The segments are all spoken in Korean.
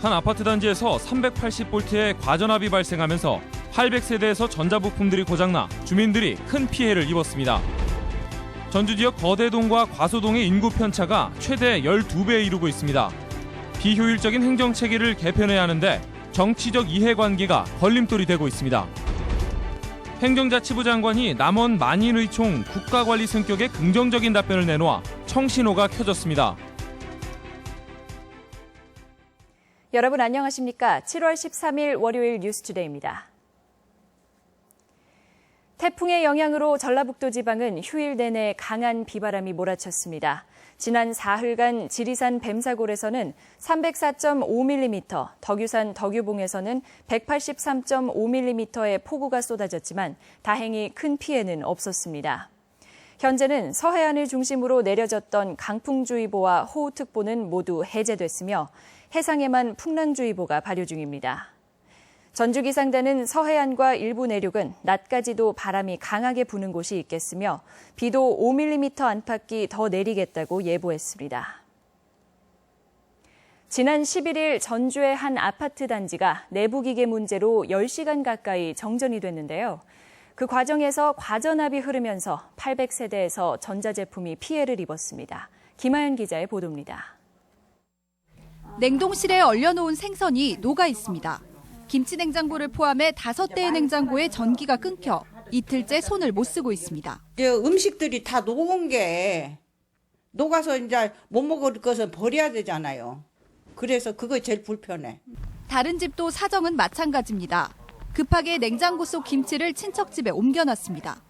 한 아파트 단지에서 380볼트의 과전압이 발생하면서 800세대에서 전자부품들이 고장나 주민들이 큰 피해를 입었습니다. 전주 지역 거대동과 과소동의 인구 편차가 최대 12배에 이르고 있습니다. 비효율적인 행정체계를 개편해야 하는데 정치적 이해관계가 걸림돌이 되고 있습니다. 행정자치부 장관이 남원 만인의총 국가관리 승격에 긍정적인 답변을 내놓아 청신호가 켜졌습니다. 여러분 안녕하십니까? 7월 13일 월요일 뉴스투데이입니다. 태풍의 영향으로 전라북도 지방은 휴일 내내 강한 비바람이 몰아쳤습니다. 지난 사흘간 지리산 뱀사골에서는 304.5mm, 덕유산 덕유봉에서는 183.5mm의 폭우가 쏟아졌지만 다행히 큰 피해는 없었습니다. 현재는 서해안을 중심으로 내려졌던 강풍주의보와 호우특보는 모두 해제됐으며 해상에만 풍랑주의보가 발효 중입니다. 전주기상단은 서해안과 일부 내륙은 낮까지도 바람이 강하게 부는 곳이 있겠으며 비도 5mm 안팎이 더 내리겠다고 예보했습니다. 지난 11일 전주의 한 아파트 단지가 내부기계 문제로 10시간 가까이 정전이 됐는데요. 그 과정에서 과전압이 흐르면서 800세대에서 전자제품이 피해를 입었습니다. 김하연 기자의 보도입니다. 냉동실에 얼려놓은 생선이 녹아 있습니다. 김치 냉장고를 포함해 5대의 냉장고에 전기가 끊겨 이틀째 손을 못 쓰고 있습니다. 음식들이 다 녹은 게 녹아서 이제 못 먹을 것은 버려야 되잖아요. 그래서 그거 제일 불편해. 다른 집도 사정은 마찬가지입니다. 급하게 냉장고 속 김치를 친척 집에 옮겨놨습니다.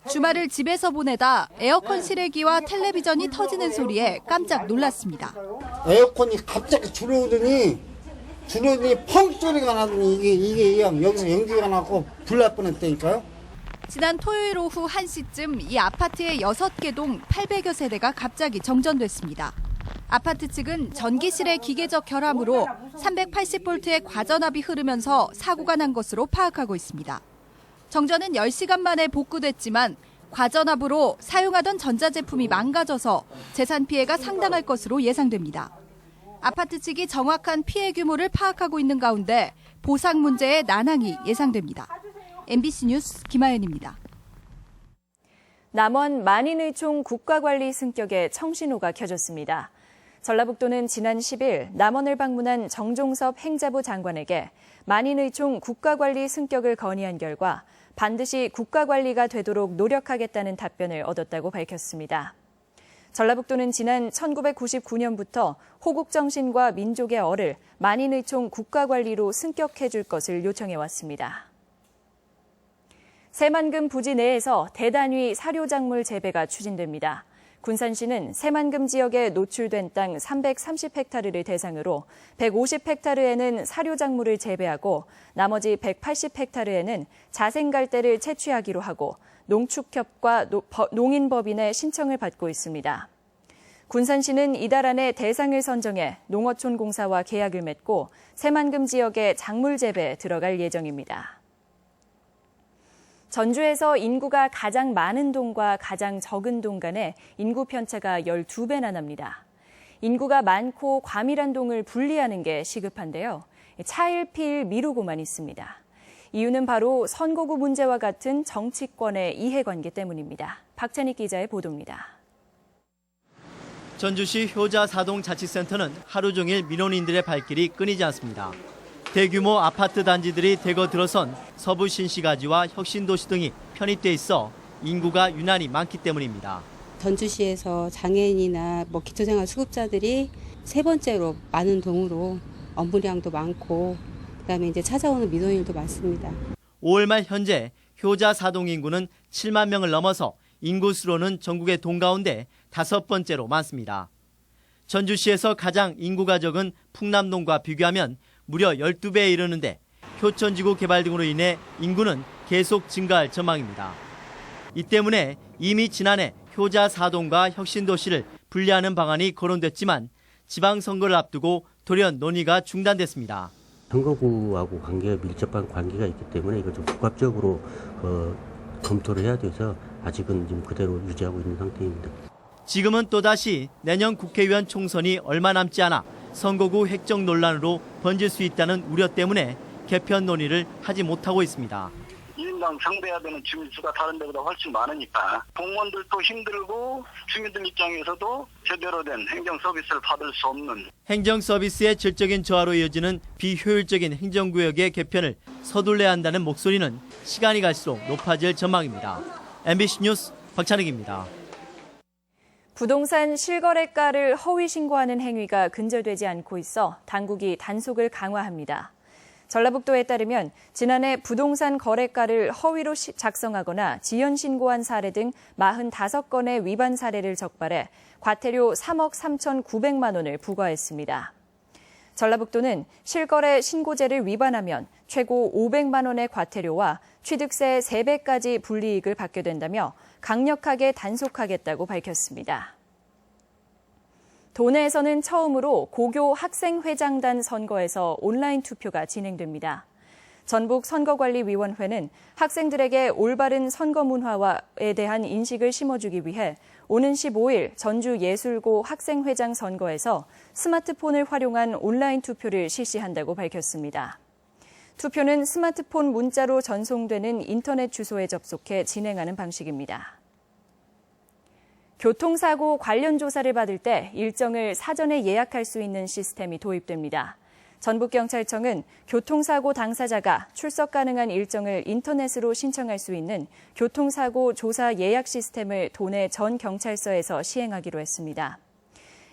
주말을 집에서 보내다 에어컨 실외기와 텔레비전이 터지는 소리에 깜짝 놀랐습니다. 에어컨이 갑자기 줄어오더니 펑 소리가 나더니 이게 여기서 연기가 나고 불날 뻔했다니까요. 지난 토요일 오후 1시쯤 이 아파트의 6개 동 800여 세대가 갑자기 정전됐습니다. 아파트 측은 전기실의 기계적 결함으로 380볼트의 과전압이 흐르면서 사고가 난 것으로 파악하고 있습니다. 정전은 10시간 만에 복구됐지만 과전압으로 사용하던 전자제품이 망가져서 재산 피해가 상당할 것으로 예상됩니다. 아파트 측이 정확한 피해 규모를 파악하고 있는 가운데 보상 문제의 난항이 예상됩니다. MBC 뉴스 김하연입니다. 남원 만인의총 국가관리 승격에 청신호가 켜졌습니다. 전라북도는 지난 10일 남원을 방문한 정종섭 행자부 장관에게 만인의총 국가관리 승격을 건의한 결과 반드시 국가관리가 되도록 노력하겠다는 답변을 얻었다고 밝혔습니다. 전라북도는 지난 1999년부터 호국정신과 민족의 얼을 만인의총 국가관리로 승격해줄 것을 요청해왔습니다. 새만금 부지 내에서 대단위 사료작물 재배가 추진됩니다. 군산시는 새만금 지역에 노출된 땅 330헥타르를 대상으로 150헥타르에는 사료작물을 재배하고 나머지 180헥타르에는 자생갈대를 채취하기로 하고 농축협과 농인법인의 신청을 받고 있습니다. 군산시는 이달 안에 대상을 선정해 농어촌공사와 계약을 맺고 새만금 지역의 작물 재배에 들어갈 예정입니다. 전주에서 인구가 가장 많은 동과 가장 적은 동 간의 인구 편차가 12배나 납니다. 인구가 많고 과밀한 동을 분리하는 게 시급한데요. 차일피일 미루고만 있습니다. 이유는 바로 선거구 문제와 같은 정치권의 이해관계 때문입니다. 박찬익 기자의 보도입니다. 전주시 효자사동자치센터는 하루 종일 민원인들의 발길이 끊이지 않습니다. 대규모 아파트 단지들이 대거 들어선 서부 신시가지와 혁신도시 등이 편입돼 있어 인구가 유난히 많기 때문입니다. 전주시에서 장애인이나 기초생활 수급자들이 세 번째로 많은 동으로 업무량도 많고 그다음에 이제 찾아오는 민원인도 많습니다. 5월 말 현재 효자사동 인구는 7만 명을 넘어서 인구수로는 전국의 동 가운데 5번째로 많습니다. 전주시에서 가장 인구가 적은 풍남동과 비교하면 무려 12배에 이르는데 효천지구 개발 등으로 인해 인구는 계속 증가할 전망입니다. 이 때문에 이미 지난해 효자사동과 혁신도시를 분리하는 방안이 거론됐지만 지방선거를 앞두고 돌연 논의가 중단됐습니다. 선거구하고 밀접한 관계가 있기 때문에 이걸 좀 복합적으로 검토를 해야 돼서 아직은 좀 그대로 유지하고 있는 상태입니다. 지금은 또다시 내년 국회의원 총선이 얼마 남지 않아 선거구 획정 논란으로 번질 수 있다는 우려 때문에 개편 논의를 하지 못하고 있습니다. 1인당 상대해야 되는 주민 수가 다른 데보다 훨씬 많으니까 공무원들도 힘들고 주민들 입장에서도 제대로 된 행정 서비스를 받을 수 없는 행정 서비스의 질적인 저하로 이어지는 비효율적인 행정구역의 개편을 서둘러야 한다는 목소리는 시간이 갈수록 높아질 전망입니다. MBC 뉴스 박찬익입니다. 부동산 실거래가를 허위 신고하는 행위가 근절되지 않고 있어 당국이 단속을 강화합니다. 전라북도에 따르면 지난해 부동산 거래가를 허위로 작성하거나 지연 신고한 사례 등 45건의 위반 사례를 적발해 과태료 3억 3,900만 원을 부과했습니다. 전라북도는 실거래 신고제를 위반하면 최고 500만 원의 과태료와 취득세 3배까지 불이익을 받게 된다며 강력하게 단속하겠다고 밝혔습니다. 도내에서는 처음으로 고교 학생회장단 선거에서 온라인 투표가 진행됩니다. 전북선거관리위원회는 학생들에게 올바른 선거 문화에 대한 인식을 심어주기 위해 오는 15일 전주예술고 학생회장 선거에서 스마트폰을 활용한 온라인 투표를 실시한다고 밝혔습니다. 투표는 스마트폰 문자로 전송되는 인터넷 주소에 접속해 진행하는 방식입니다. 교통사고 관련 조사를 받을 때 일정을 사전에 예약할 수 있는 시스템이 도입됩니다. 전북경찰청은 교통사고 당사자가 출석 가능한 일정을 인터넷으로 신청할 수 있는 교통사고 조사 예약 시스템을 도내 전 경찰서에서 시행하기로 했습니다.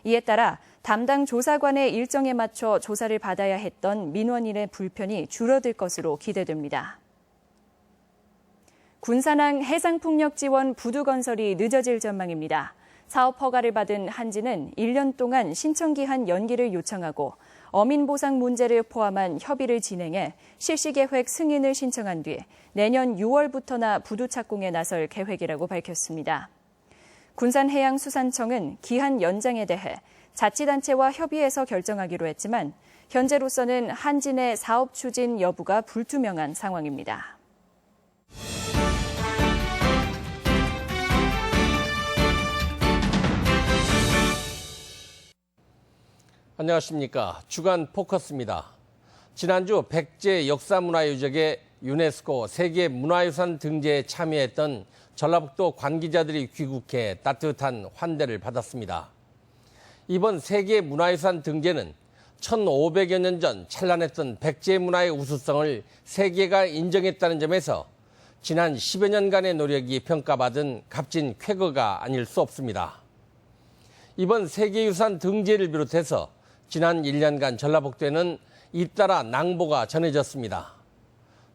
이에 따라 담당 조사관의 일정에 맞춰 조사를 받아야 했던 민원인의 불편이 줄어들 것으로 기대됩니다. 군산항 해상풍력 지원 부두 건설이 늦어질 전망입니다. 사업 허가를 받은 한지는 1년 동안 신청 기한 연기를 요청하고 어민 보상 문제를 포함한 협의를 진행해 실시 계획 승인을 신청한 뒤 내년 6월부터나 부두 착공에 나설 계획이라고 밝혔습니다. 군산해양수산청은 기한 연장에 대해 자치단체와 협의해서 결정하기로 했지만 현재로서는 한진의 사업 추진 여부가 불투명한 상황입니다. 안녕하십니까. 주간 포커스입니다. 지난주 백제 역사문화유적의 유네스코 세계문화유산 등재에 참여했던 전라북도 관계자들이 귀국해 따뜻한 환대를 받았습니다. 이번 세계문화유산 등재는 1500여 년 전 찬란했던 백제 문화의 우수성을 세계가 인정했다는 점에서 지난 10여 년간의 노력이 평가받은 값진 쾌거가 아닐 수 없습니다. 이번 세계유산 등재를 비롯해서 지난 1년간 전라북도에는 잇따라 낭보가 전해졌습니다.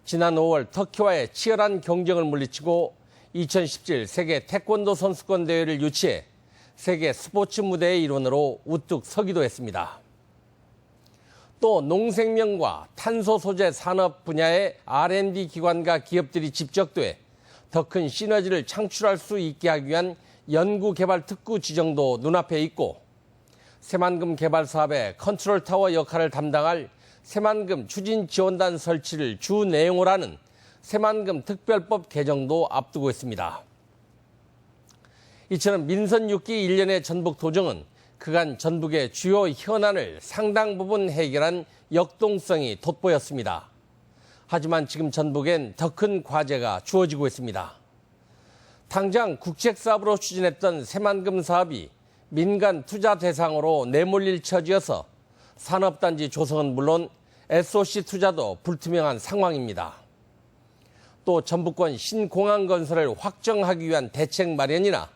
지난 5월 터키와의 치열한 경쟁을 물리치고 2017 세계 태권도 선수권 대회를 유치해 세계 스포츠 무대의 일원으로 우뚝 서기도 했습니다. 또 농생명과 탄소 소재 산업 분야의 R&D 기관과 기업들이 집적돼 더 큰 시너지를 창출할 수 있게 하기 위한 연구개발 특구 지정도 눈앞에 있고 새만금 개발 사업의 컨트롤 타워 역할을 담당할 새만금 추진 지원단 설치를 주 내용으로 하는 새만금 특별법 개정도 앞두고 있습니다. 이처럼 민선 6기 1년의 전북 도정은 그간 전북의 주요 현안을 상당 부분 해결한 역동성이 돋보였습니다. 하지만 지금 전북엔 더 큰 과제가 주어지고 있습니다. 당장 국책사업으로 추진했던 새만금 사업이 민간 투자 대상으로 내몰릴 처지여서 산업단지 조성은 물론 SOC 투자도 불투명한 상황입니다. 또 전북권 신공항 건설을 확정하기 위한 대책 마련이나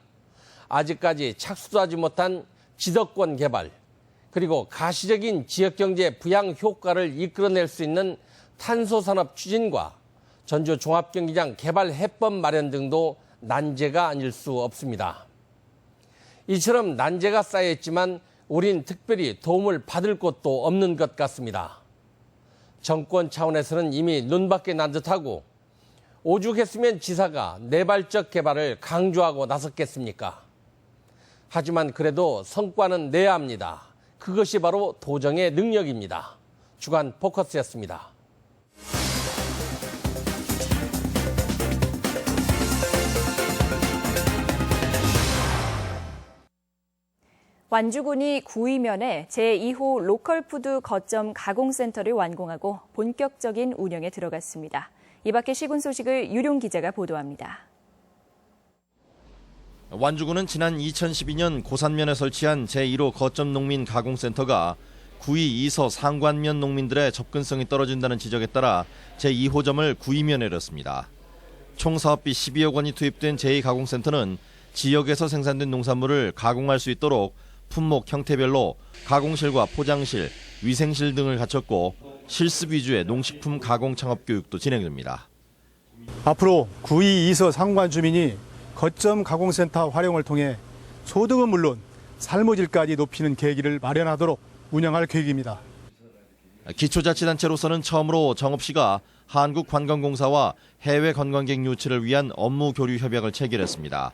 아직까지 착수도 하지 못한 지덕권 개발, 그리고 가시적인 지역경제 부양 효과를 이끌어낼 수 있는 탄소산업 추진과 전주 종합경기장 개발 해법 마련 등도 난제가 아닐 수 없습니다. 이처럼 난제가 쌓여있지만 우린 특별히 도움을 받을 곳도 없는 것 같습니다. 정권 차원에서는 이미 눈밖에 난 듯하고 오죽했으면 지사가 내발적 개발을 강조하고 나섰겠습니까? 하지만 그래도 성과는 내야 합니다. 그것이 바로 도정의 능력입니다. 주간 포커스였습니다. 완주군이 구이면에 제2호 로컬푸드 거점 가공센터를 완공하고 본격적인 운영에 들어갔습니다. 이 밖의 시군 소식을 유룡 기자가 보도합니다. 완주군은 지난 2012년 고산면에 설치한 제1호 거점 농민 가공센터가 구이 이서 상관면 농민들의 접근성이 떨어진다는 지적에 따라 제2호점을 구이면에 열었습니다. 총 사업비 12억 원이 투입된 제2가공센터는 지역에서 생산된 농산물을 가공할 수 있도록 품목 형태별로 가공실과 포장실, 위생실 등을 갖췄고 실습 위주의 농식품 가공 창업 교육도 진행됩니다. 앞으로 구이 이서 상관 주민이 거점 가공센터 활용을 통해 소득은 물론 삶의 질까지 높이는 계기를 마련하도록 운영할 계획입니다. 기초자치단체로서는 처음으로 정읍시가 한국관광공사와 해외 관광객 유치를 위한 업무 교류 협약을 체결했습니다.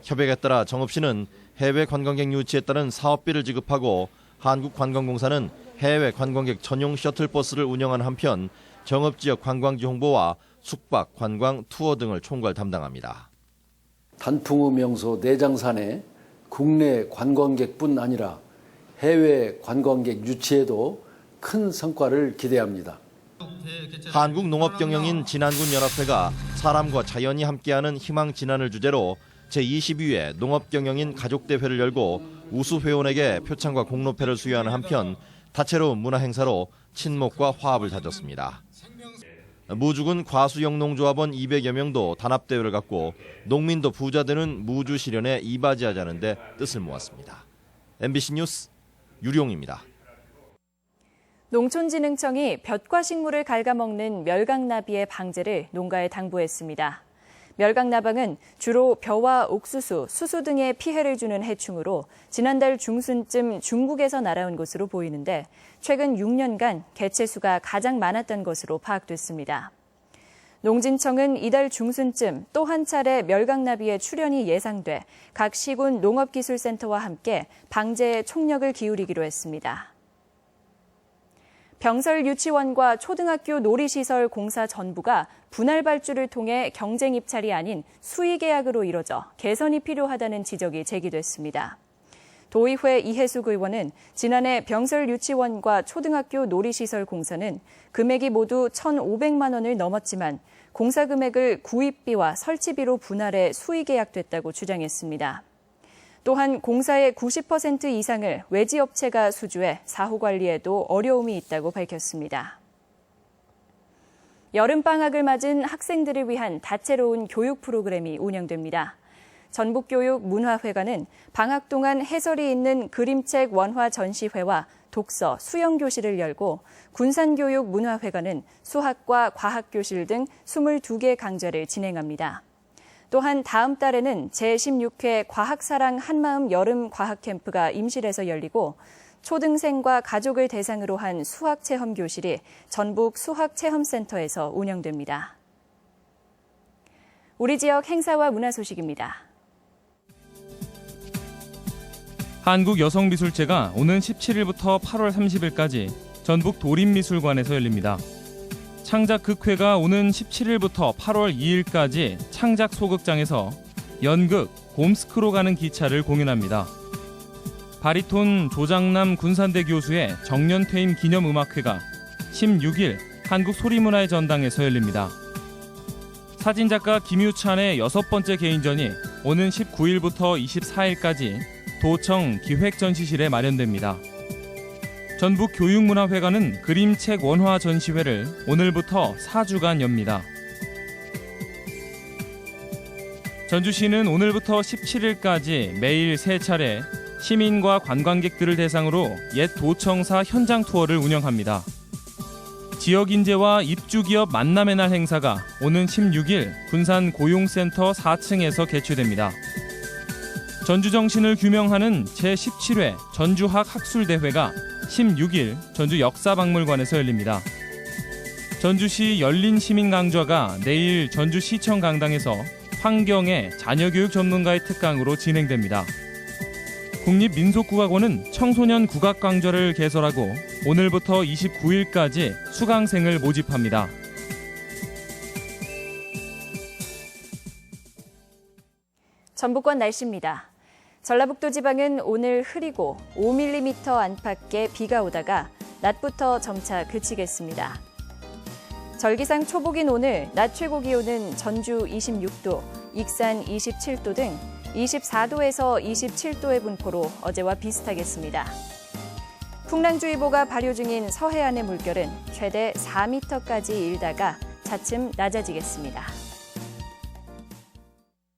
협약에 따라 정읍시는 해외 관광객 유치에 따른 사업비를 지급하고 한국관광공사는 해외 관광객 전용 셔틀버스를 운영하는 한편 정읍 지역 관광지 홍보와 숙박, 관광, 투어 등을 총괄 담당합니다. 단풍의 명소 내장산에 국내 관광객뿐 아니라 해외 관광객 유치에도 큰 성과를 기대합니다. 한국농업경영인 진안군연합회가 사람과 자연이 함께하는 희망진안을 주제로 제22회 농업경영인 가족대회를 열고 우수회원에게 표창과 공로패를 수여하는 한편 다채로운 문화행사로 친목과 화합을 다졌습니다. 무주군 과수영농조합원 200여 명도 단합대회를 갖고 농민도 부자 되는 무주 실현에 이바지하자는 데 뜻을 모았습니다. MBC 뉴스 유룡입니다. 농촌진흥청이 볕과 식물을 갉아먹는 멸강나비의 방제를 농가에 당부했습니다. 멸강나방은 주로 벼와 옥수수, 수수 등에 피해를 주는 해충으로 지난달 중순쯤 중국에서 날아온 것으로 보이는데 최근 6년간 개체수가 가장 많았던 것으로 파악됐습니다. 농진청은 이달 중순쯤 또 한 차례 멸강나비의 출현이 예상돼 각 시군 농업기술센터와 함께 방제에 총력을 기울이기로 했습니다. 병설 유치원과 초등학교 놀이시설 공사 전부가 분할 발주를 통해 경쟁 입찰이 아닌 수의 계약으로 이뤄져 개선이 필요하다는 지적이 제기됐습니다. 도의회 이해숙 의원은 지난해 병설 유치원과 초등학교 놀이시설 공사는 금액이 모두 1,500만 원을 넘었지만 공사 금액을 구입비와 설치비로 분할해 수의 계약됐다고 주장했습니다. 또한 공사의 90% 이상을 외지 업체가 수주해 사후 관리에도 어려움이 있다고 밝혔습니다. 여름방학을 맞은 학생들을 위한 다채로운 교육 프로그램이 운영됩니다. 전북교육문화회관은 방학 동안 해설이 있는 그림책 원화 전시회와 독서, 수영교실을 열고 군산교육문화회관은 수학과 과학교실 등 22개 강좌를 진행합니다. 또한 다음 달에는 제16회 과학사랑 한마음 여름 과학캠프가 임실에서 열리고 초등생과 가족을 대상으로 한 수학체험 교실이 전북 수학체험센터에서 운영됩니다. 우리 지역 행사와 문화 소식입니다. 한국여성미술제가 오는 17일부터 8월 30일까지 전북 도림미술관에서 열립니다. 창작극회가 오는 17일부터 8월 2일까지 창작소극장에서 연극 곰스크로 가는 기차를 공연합니다. 바리톤 조장남 군산대 교수의 정년퇴임 기념음악회가 16일 한국소리문화의 전당에서 열립니다. 사진작가 김유찬의 6번째 개인전이 오는 19일부터 24일까지 도청 기획전시실에 마련됩니다. 전북교육문화회관은 그림책 원화 전시회를 오늘부터 4주간 엽니다. 전주시는 오늘부터 17일까지 매일 3차례 시민과 관광객들을 대상으로 옛 도청사 현장 투어를 운영합니다. 지역인재와 입주기업 만남의 날 행사가 오는 16일 군산 고용센터 4층에서 개최됩니다. 전주정신을 규명하는 제17회 전주학 학술대회가 16일 전주 역사박물관에서 열립니다. 전주시 열린시민강좌가 내일 전주시청 강당에서 환경의 자녀교육 전문가의 특강으로 진행됩니다. 국립민속국악원은 청소년 국악강좌를 개설하고 오늘부터 29일까지 수강생을 모집합니다. 전북권 날씨입니다. 전라북도 지방은 오늘 흐리고 5mm 안팎의 비가 오다가 낮부터 점차 그치겠습니다. 절기상 초복인 오늘 낮 최고 기온은 전주 26도, 익산 27도 등 24도에서 27도의 분포로 어제와 비슷하겠습니다. 풍랑주의보가 발효 중인 서해안의 물결은 최대 4m까지 일다가 차츰 낮아지겠습니다.